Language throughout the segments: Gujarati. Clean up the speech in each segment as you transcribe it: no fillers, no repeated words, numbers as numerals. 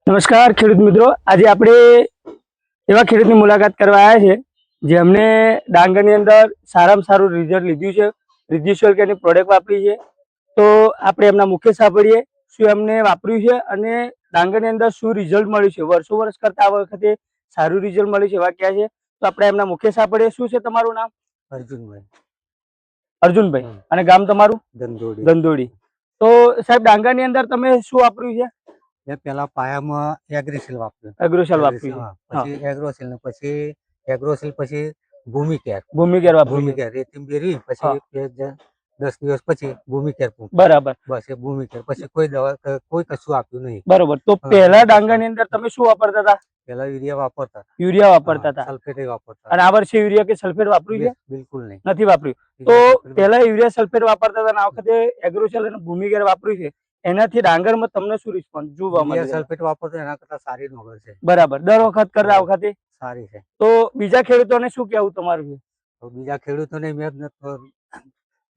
નમસ્કાર ખેડૂત મિત્રો, આજે આપણે એવા ખેડૂતની મુલાકાત કરવા આવ્યા છે જેમણે ડાંગરની અંદર સારામાં સારું રિઝલ્ટ લીધું છે. રિદ્ધિ કેની પ્રોડક્ટ વાપરી છે. તો આપણે એમના મુખ્ય સાંભળીએ શું એમને વાપર્યું છે અને ડાંગરની અંદર શું રિઝલ્ટ મળ્યું છે. વર્ષ કરતા આ વખતે સારું રિઝલ્ટ મળ્યું છે એવા ક્યાં છે. તો આપણે એમના મુખ્ય સાંભળીએ. શું છે તમારું નામ? અર્જુનભાઈ. અને ગામ તમારું? ધંધોડી. તો સાહેબ, ડાંગરની અંદર તમે શું વાપર્યું છે? પેલા પાયામાં એગ્રીસેલ વાપર્યું. એગ્રોસેલ વાપર્યું. પછી એગ્રોસેલ ને પછી એગ્રોસેલ પછી ભૂમિકેર વાપર્યું. રેતીમ બેરી પછી 10 દિવસ પછી ભૂમિકેર. બરાબર. બસ એ ભૂમિકેર. પછી કોઈ દવા કોઈ કશું આપ્યું નહીં. બરોબર. તો પહેલા ડાંગરની અંદર તમે શું વાપરતા હતા? પેલા યુરિયા વાપરતા હતા. સલ્ફેટ વાપરતા. અને આ વર્ષે યુરિયા કે સલ્ફેટ વાપર્યું છે? બિલકુલ નહીં, નથી વાપર્યું. તો પહેલા યુરિયા સલ્ફેટ વાપરતા હતા અને આ વખતે એગ્રોસેલ અને ભૂમિકેર વાપર્યું છે. એનાથી ડાંગરમાં તમને શું રિસ્પોન્સ જોવા મળે? સલ્ફેટ વાપરતો એના કરતા સારી નોગર છે. બરાબર. દર વખત કરતા વખતે સારી છે. તો બીજા ખેડૂતોને શું કહેવું તમારું? બીજા ખેડૂતોને મેં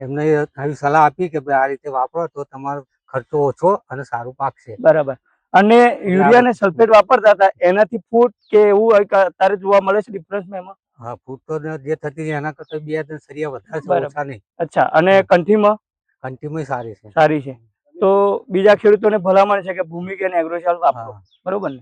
એમને આવી સલાહ આપી કે આ રીતે વાપરો તો તમારો ખર્ચો ઓછો અને સારું પાકશે. બરાબર. અને યુરિયા ને સલ્ફેટ વાપરતા હતા એનાથી ફૂટ કે એવું અત્યારે જોવા મળે છે ડિફરન્સમાં એમાં? હા, ફૂટ તો જે થતી એના કરતા 2 સરિયા વધારે છે, ઓછા નહીં. અચ્છા. અને કંઠીમાં સારી છે. તો બીજા ખેડૂતોને ભલામણ છે કે ભૂમિકેર અને એગ્રોસેલ વાપરો. બરોબર ને?